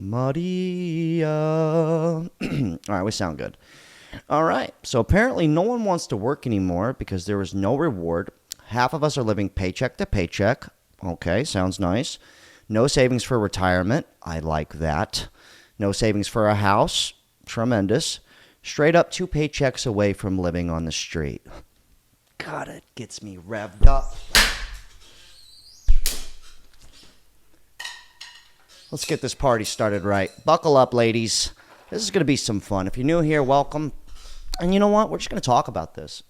Maria. All right, we sound good. All right, so apparently no one wants to work anymore because there is no reward. Half of us are living paycheck to paycheck. Okay, sounds nice. No savings for retirement. I like that. No savings for a house. Tremendous. Straight up 2 paychecks away from living on the street. God, it gets me revved up. Let's get this party started right. Buckle up, ladies. This is going to be some fun. If you're new here, welcome. And you know what? We're just going to talk about this.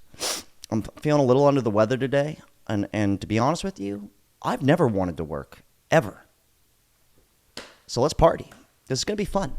I'm feeling a little under the weather today. And to be honest with you, I've never wanted to work. Ever. So let's party. This is going to be fun.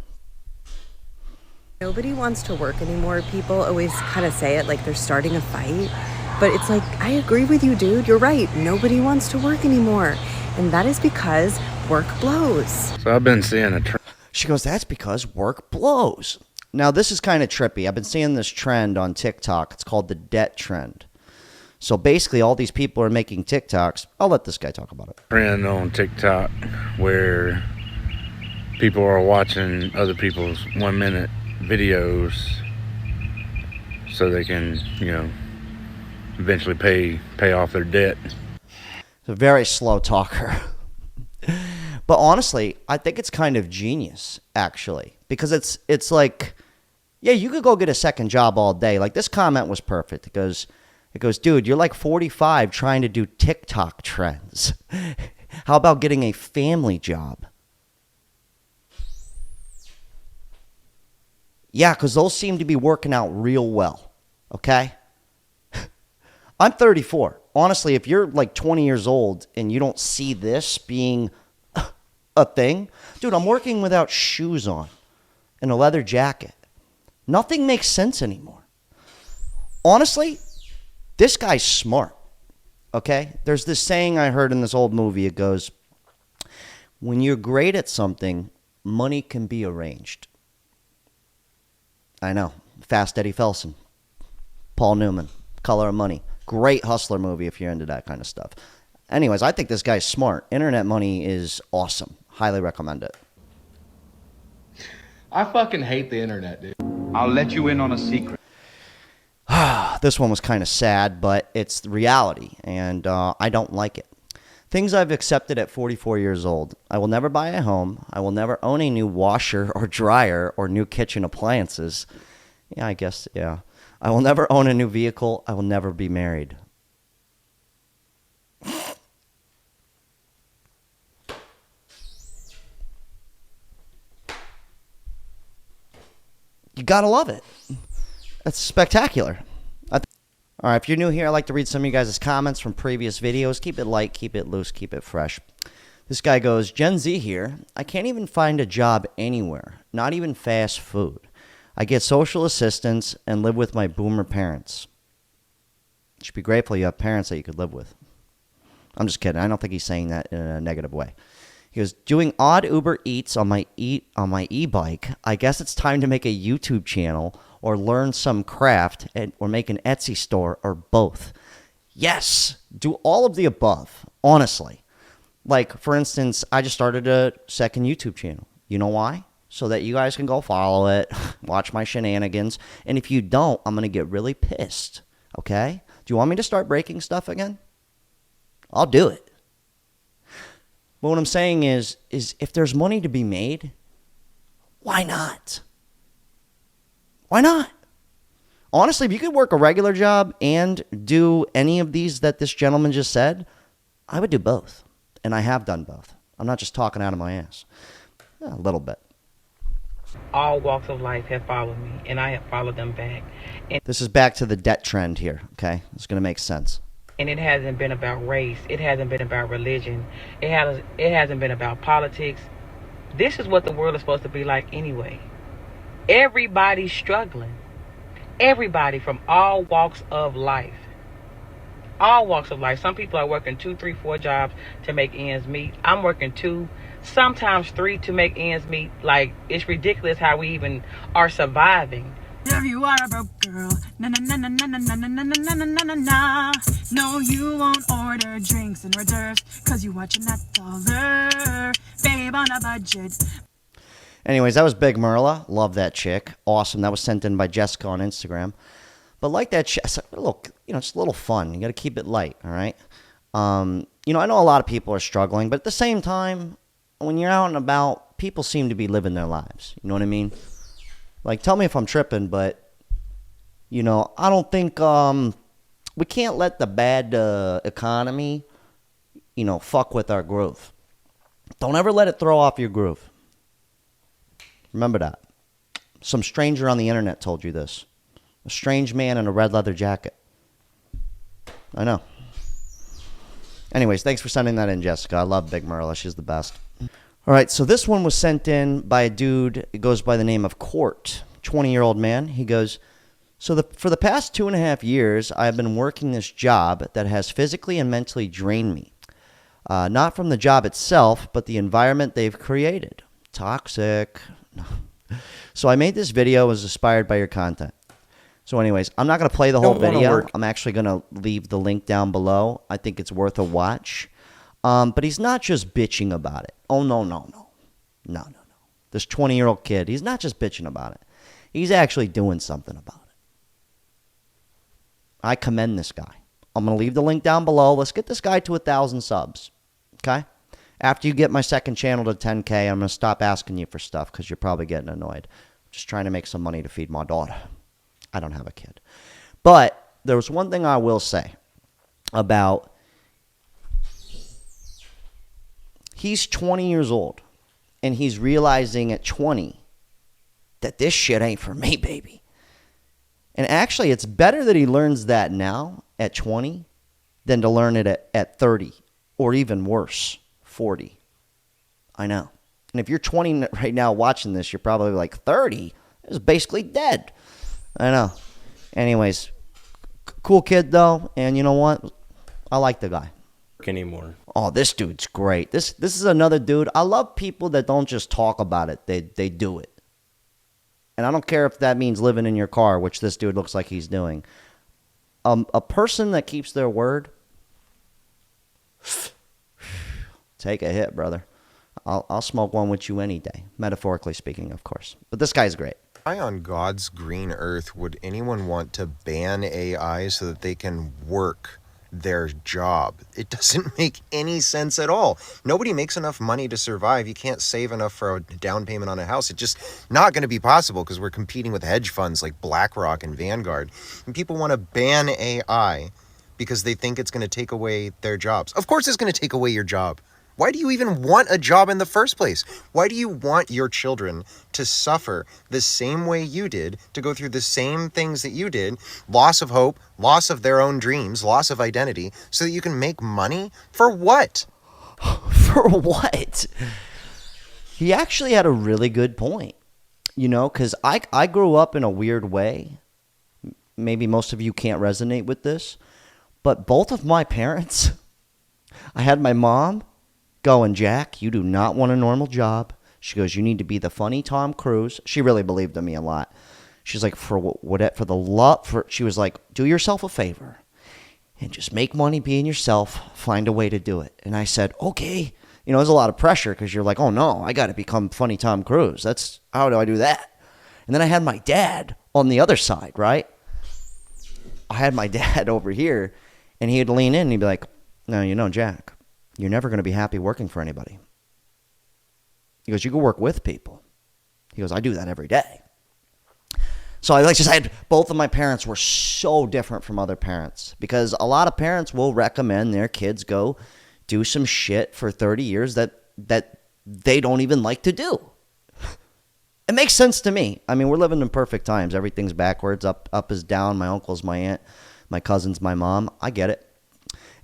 Nobody wants to work anymore. People always kind of say it like they're starting a fight. But it's like, I agree with you, dude. You're right. Nobody wants to work anymore. And that is because work blows. So I've been seeing a trend. She goes, that's because work blows. Now, this is kind of trippy. I've been seeing this trend on TikTok. It's called the debt trend. So basically, all these people are making TikToks. I'll let this guy talk about it. Trend on TikTok where people are watching other people's 1-minute videos so they can, eventually pay off their debt. It's a very slow talker. But honestly, I think it's kind of genius, actually, because it's like, yeah, you could go get a second job all day. Like, this comment was perfect. It goes, dude, you're like 45 trying to do TikTok trends. How about getting a family job? Yeah, because those seem to be working out real well, okay? I'm 34. Honestly, if you're like 20 years old and you don't see this being a thing, dude, I'm working without shoes on and a leather jacket. Nothing makes sense anymore. Honestly, this guy's smart, okay? There's this saying I heard in this old movie. It goes, when you're great at something, money can be arranged. I know. Fast Eddie Felson. Paul Newman. Color of Money. Great hustler movie if you're into that kind of stuff. Anyways, I think this guy's smart. Internet money is awesome. Highly recommend it. I fucking hate the internet, dude. I'll let you in on a secret. This one was kind of sad, but it's the reality, and I don't like it. Things I've accepted at 44 years old. I will never buy a home. I will never own a new washer or dryer or new kitchen appliances. Yeah, I guess, yeah. I will never own a new vehicle. I will never be married. You gotta love it. That's spectacular. All right, if you're new here, I like to read some of you guys' comments from previous videos. Keep it light, keep it loose, keep it fresh. This guy goes, Gen Z here. I can't even find a job anywhere, not even fast food. I get social assistance and live with my boomer parents. You should be grateful you have parents that you could live with. I'm just kidding. I don't think he's saying that in a negative way. He goes, doing odd Uber Eats on my e-bike. I guess it's time to make a YouTube channel or learn some craft or make an Etsy store or both. Yes, do all of the above, honestly. Like, for instance, I just started a second YouTube channel. You know why? So that you guys can go follow it, watch my shenanigans. And if you don't, I'm going to get really pissed, okay? Do you want me to start breaking stuff again? I'll do it. But what I'm saying is if there's money to be made, why not? Why not? Honestly, if you could work a regular job and do any of these that this gentleman just said, I would do both. And I have done both. I'm not just talking out of my ass. A little bit. All walks of life have followed me, and I have followed them back. And this is back to the debt trend here, okay? It's going to make sense. And it hasn't been about race. It hasn't been about religion. It hasn't been about politics. This is what the world is supposed to be like anyway. Everybody's struggling. Everybody from all walks of life. All walks of life. Some people are working 2, 3, 4 jobs to make ends meet. I'm working 2, sometimes 3 to make ends meet. Like, it's ridiculous how we even are surviving. If you are a broke girl, na na na na na na na na na na na na na na. No, you won't order drinks and hors d'oeuvres, cause you watching that dollar, babe, on a budget. Anyways, that was Big Merla. Love that chick. Awesome. That was sent in by Jessica on Instagram. But like that chick, look, just a little fun. You got to keep it light, all right? I know a lot of people are struggling, but at the same time, when you're out and about, people seem to be living their lives. You know what I mean? Like, tell me if I'm tripping, but, I don't think we can't let the bad economy, fuck with our groove. Don't ever let it throw off your groove. Remember that. Some stranger on the internet told you this. A strange man in a red leather jacket. I know. Anyways, thanks for sending that in, Jessica. I love Big Merla. She's the best. All right, so this one was sent in by a dude. It goes by the name of Court, 20-year-old man. He goes, for the past 2.5 years, I've been working this job that has physically and mentally drained me. Not from the job itself, but the environment they've created. Toxic. So I made this video, was inspired by your content. So anyways, I'm not going to play the whole video. I'm actually going to leave the link down below. I think it's worth a watch. But he's not just bitching about it. Oh, no. This 20-year-old kid, he's not just bitching about it. He's actually doing something about it. I commend this guy. I'm going to leave the link down below. Let's get this guy to 1,000 subs. Okay? After you get my second channel to 10K, I'm going to stop asking you for stuff because you're probably getting annoyed. Just trying to make some money to feed my daughter. I don't have a kid. But there was one thing I will say about he's 20 years old and he's realizing at 20 that this shit ain't for me, baby. And actually, it's better that he learns that now at 20 than to learn it at 30 or even worse, 40. I know. And if you're 20 right now watching this, you're probably like 30. It's basically dead. I know. Anyways, cool kid though, and you know what? I like the guy. Anymore. Oh, this dude's great. This is another dude. I love people that don't just talk about it. They do it. And I don't care if that means living in your car, which this dude looks like he's doing. A person that keeps their word, take a hit, brother. I'll smoke one with you any day. Metaphorically speaking, of course. But this guy's great. Why on God's green earth would anyone want to ban AI so that they can work their job? It doesn't make any sense at all. Nobody makes enough money to survive. You can't save enough for a down payment on a house. It's just not going to be possible because we're competing with hedge funds like BlackRock and Vanguard. And people want to ban AI because they think it's going to take away their jobs. Of course it's going to take away your job. Why do you even want a job in the first place? Why do you want your children to suffer the same way you did, to go through the same things that you did, loss of hope, loss of their own dreams, loss of identity, so that you can make money? For what? For what? He actually had a really good point, because I grew up in a weird way. Maybe most of you can't resonate with this, but both of my parents, I had my mom going, Jack, you do not want a normal job. She goes, you need to be the funny Tom Cruise. She really believed in me a lot. She's like, she was like, do yourself a favor and just make money being yourself. Find a way to do it. And I said, okay. There's a lot of pressure because you're like, oh no, I got to become funny Tom Cruise. How do I do that? And then I had my dad on the other side, right? I had my dad over here and he'd lean in and he'd be like, no, Jack, you're never going to be happy working for anybody. He goes, you go work with people. He goes, I do that every day. So I had both of my parents were so different from other parents because a lot of parents will recommend their kids go do some shit for 30 years that they don't even like to do. It makes sense to me. I mean, we're living in perfect times. Everything's backwards. Up is down. My uncle's my aunt. My cousin's my mom. I get it.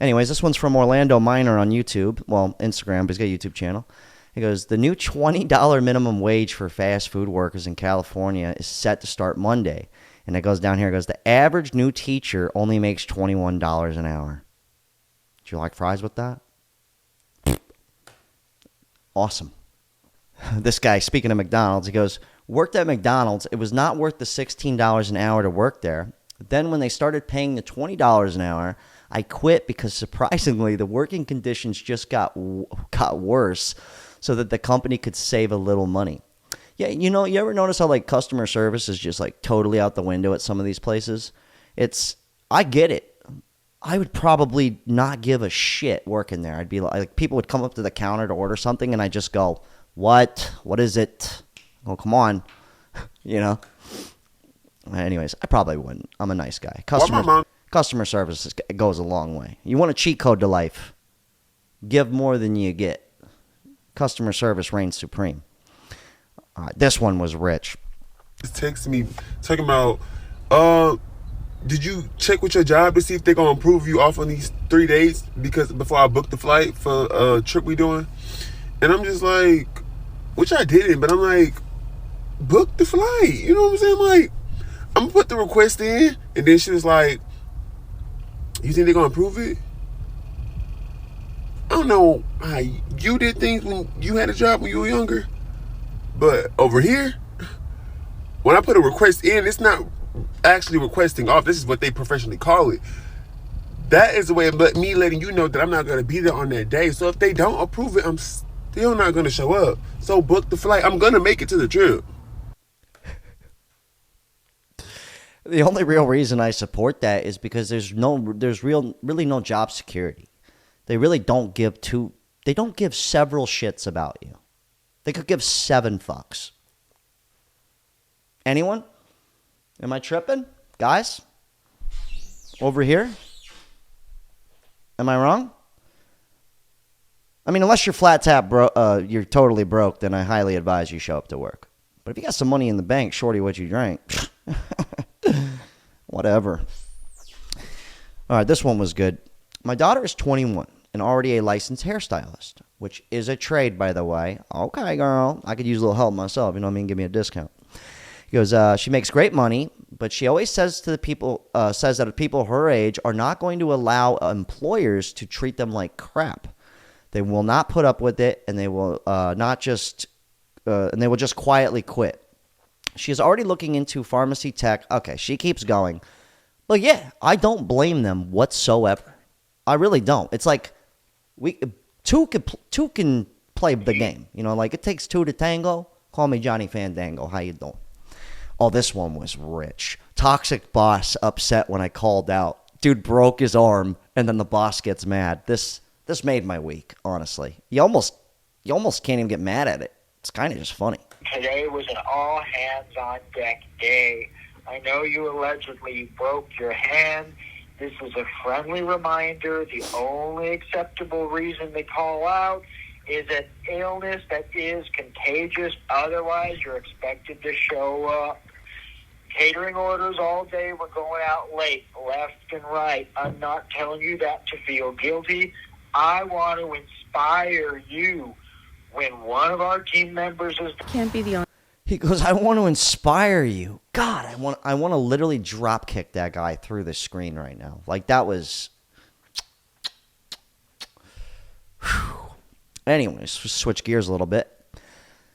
Anyways, this one's from Orlando Minor on YouTube. Well, Instagram, but he's got a YouTube channel. He goes, the new $20 minimum wage for fast food workers in California is set to start Monday. And it goes down here. It goes, the average new teacher only makes $21 an hour. Do you like fries with that? Awesome. This guy, speaking of McDonald's, he goes, worked at McDonald's. It was not worth the $16 an hour to work there. But then when they started paying the $20 an hour, I quit because surprisingly the working conditions just got worse so that the company could save a little money. Yeah, you ever notice how like customer service is just like totally out the window at some of these places? I get it. I would probably not give a shit working there. I'd be like people would come up to the counter to order something, and I just go, "What? What is it?" Oh, come on, you know. Anyways, I probably wouldn't. I'm a nice guy. Customer service goes a long way. You want a cheat code to life? Give more than you get. Customer service reigns supreme. All right, this one was rich. Just texting me talking about, did you check with your job to see if they're gonna approve you off on these 3 days because before I booked the flight for a trip we doing? And I'm just like, which I didn't, but I'm like, book the flight. You know what I'm saying? Like, I'm gonna put the request in, and then she was like, you think they're gonna approve it? I don't know how you did things when you had a job when you were younger, but over here, when I put a request in, it's not actually requesting off. This is what they professionally call it. That is the way of me letting you know that I'm not going to be there on that day. So if they don't approve it, I'm still not going to show up. So book the flight. I'm going to make it to the trip. The only real reason I support that is because there's really no job security. They really don't give several shits about you. They could give 7 fucks. Anyone? Am I tripping? Guys? Over here? Am I wrong? I mean, unless you're flat tap you're totally broke, then I highly advise you show up to work. But if you got some money in the bank, shorty what you drank. Whatever. All right, this one was good. My daughter is 21 and already a licensed hairstylist, which is a trade, by the way. Okay, girl. I could use a little help myself. You know what I mean? Give me a discount. He goes, she makes great money, but she always says to the people, says that people her age are not going to allow employers to treat them like crap. They will not put up with it, and they will and they will just quietly quit. She is already looking into pharmacy tech. Okay, she keeps going. But yeah, I don't blame them whatsoever. I really don't. It's like two can play the game. You know, like it takes 2 to tango. Call me Johnny Fandango. How you doing? Oh, this one was rich. Toxic boss upset when I called out. Dude broke his arm, and then the boss gets mad. This made my week, honestly. You almost can't even get mad at it. It's kind of just funny. Today was an all-hands-on-deck day. I know you allegedly broke your hand. This is a friendly reminder. The only acceptable reason they call out is an illness that is contagious. Otherwise, you're expected to show up. Catering orders all day. We're going out late, left and right. I'm not telling you that to feel guilty. I want to inspire you. When one of our team members is... Can't be the only... He goes, I want to inspire you. God, I want to literally drop kick that guy through the screen right now. Like, that was... Whew. Anyways, switch gears a little bit.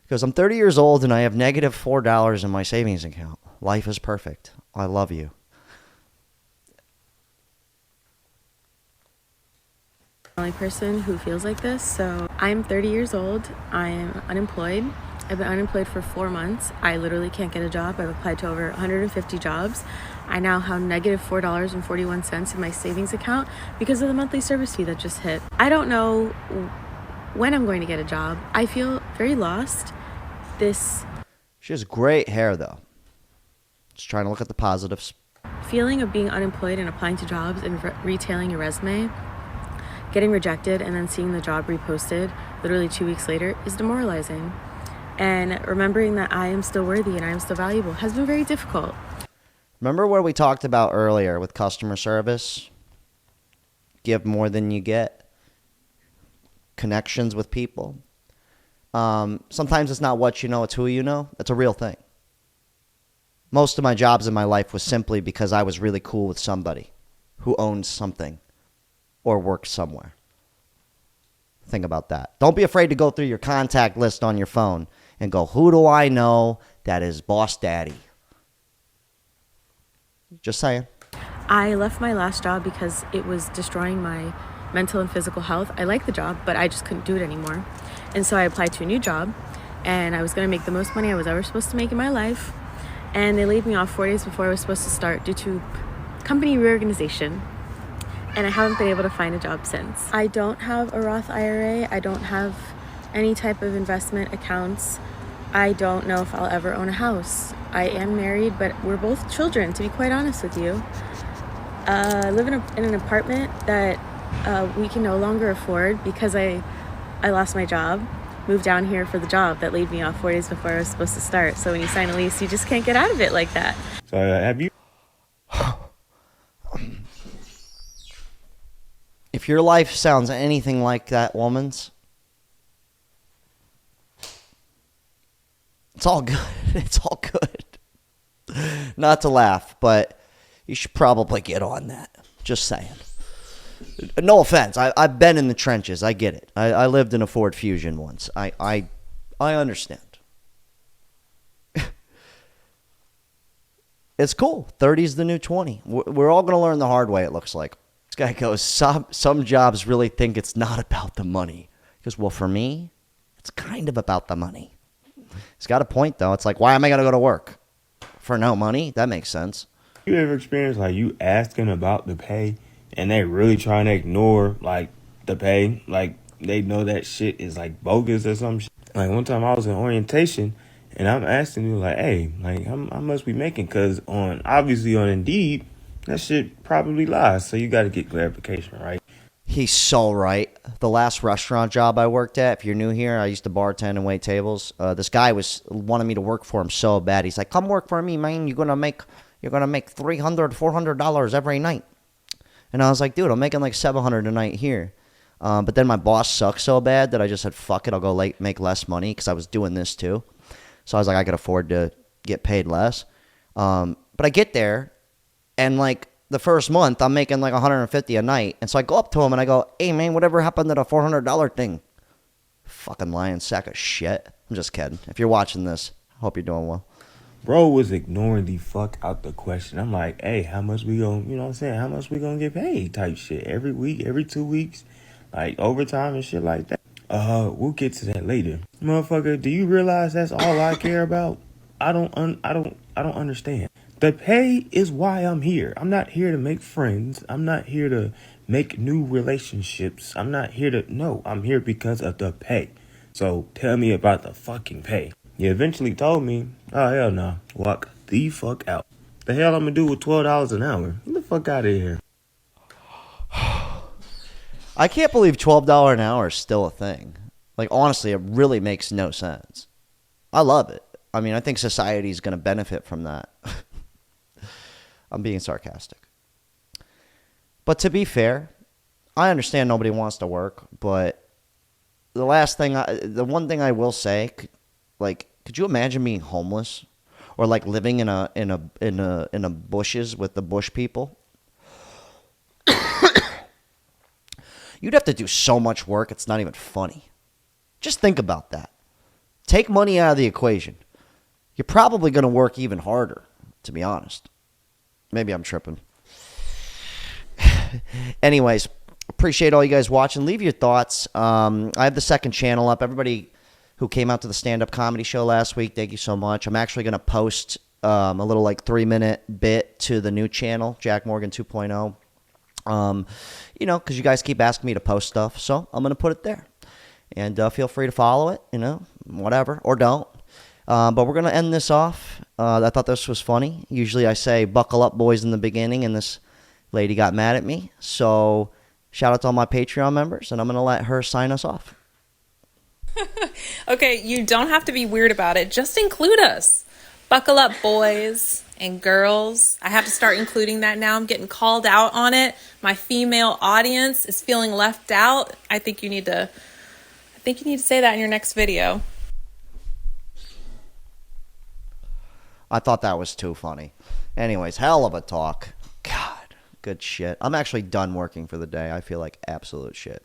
Because I'm 30 years old and I have negative $4 in my savings account. Life is perfect. I love you. Only person who feels like this. So I'm 30 years old. I am unemployed. I've been unemployed for 4 months. I literally can't get a job. I've applied to over 150 jobs. I now have negative $4.41 in my savings account because of the monthly service fee that just hit. I don't know when I'm going to get a job. I feel very lost. She has great hair, though. Just trying to look at the positives. Feeling of being unemployed and applying to jobs and retailing your resume, getting rejected, and then seeing the job reposted literally 2 weeks later is demoralizing. And remembering that I am still worthy and I am still valuable has been very difficult. Remember what we talked about earlier with customer service? Give more than you get. Connections with people. Sometimes it's not what you know, it's who you know. That's a real thing. Most of my jobs in my life was simply because I was really cool with somebody who owns something or works somewhere. Think about that. Don't be afraid to go through your contact list on your phone and go, who do I know that is Boss Daddy? Just saying. I left my last job because it was destroying my mental and physical health. I liked the job, but I just couldn't do it anymore. And so I applied to a new job, and I was going to make the most money I was ever supposed to make in my life. And they laid me off 4 days before I was supposed to start due to company reorganization. And I haven't been able to find a job since. I don't have a Roth IRA. I don't have any type of investment accounts. I don't know if I'll ever own a house. I am married, but we're both children, to be quite honest with you. I live in an apartment that we can no longer afford because I lost my job. Moved down here for the job that laid me off 4 days before I was supposed to start. So when you sign a lease, you just can't get out of it like that. So have you? If your life sounds anything like that woman's, it's all good. It's all good. Not to laugh, but you should probably get on that. Just saying. No offense. I've been in the trenches. I get it. I lived in a Ford Fusion once. I understand. It's cool. 30's the new 20. We're all going to learn the hard way, it looks like. This guy goes, some jobs really think it's not about the money. He goes, well, for me, it's kind of about the money. He's got a point, though. It's like, why am I going to go to work? For no money? That makes sense. You ever experienced, like, you asking about the pay, and they really trying to ignore, like, the pay? Like, they know that shit is, like, bogus or some shit. Like, one time I was in orientation, and I'm asking you, like, hey, like, how much we making? Because obviously on Indeed, that shit probably lies. So you got to get clarification, right? He's so right. The last restaurant job I worked at, if you're new here, I used to bartend and wait tables. This guy wanted me to work for him so bad. He's like, come work for me, man. You're gonna make $300, $400 every night. And I was like, dude, I'm making like $700 a night here. But then my boss sucks so bad that I just said, fuck it, I'll go make less money because I was doing this too. So I was like, I could afford to get paid less. But I get there, and like the first month, I'm making like $150 a night. And so I go up to him and I go, hey man, whatever happened to the $400 thing? Fucking lying sack of shit. I'm just kidding. If you're watching this, I hope you're doing well. Bro was ignoring the fuck out the question. I'm like, hey, how much we gonna, you know what I'm saying? How much we gonna get paid type shit? Every week, every 2 weeks, like overtime and shit like that. We'll get to that later. Motherfucker, do you realize that's all I care about? I don't understand. The pay is why I'm here. I'm not here to make friends. I'm not here to make new relationships. I'm not here to, no, I'm here because of the pay. So tell me about the fucking pay. You eventually told me, oh, hell no, walk the fuck out. The hell I'm gonna do with $12 an hour? Get the fuck out of here. I can't believe $12 an hour is still a thing. Like, honestly, it really makes no sense. I love it. I mean, I think society is going to benefit from that. I'm being sarcastic. But to be fair, I understand nobody wants to work, but the one thing I will say, like, could you imagine being homeless or like living in a bushes with the bush people? You'd have to do so much work, it's not even funny. Just think about that. Take money out of the equation. You're probably going to work even harder, to be honest. Maybe I'm tripping. Anyways, appreciate all you guys watching. Leave your thoughts. I have the second channel up. Everybody who came out to the stand-up comedy show last week, thank you so much. I'm actually going to post a little like 3-minute bit to the new channel, Jack Morgan 2.0. You know, because you guys keep asking me to post stuff, so I'm going to put it there. And feel free to follow it, you know, whatever, or don't. But we're going to end this off. I thought this was funny. Usually I say, buckle up, boys, in the beginning, and this lady got mad at me. So shout out to all my Patreon members, and I'm going to let her sign us off. Okay, you don't have to be weird about it. Just include us. Buckle up, boys and girls. I have to start including that now. I'm getting called out on it. My female audience is feeling left out. I think you need to say that in your next video. I thought that was too funny. Anyways, hell of a talk. God, good shit. I'm actually done working for the day. I feel like absolute shit.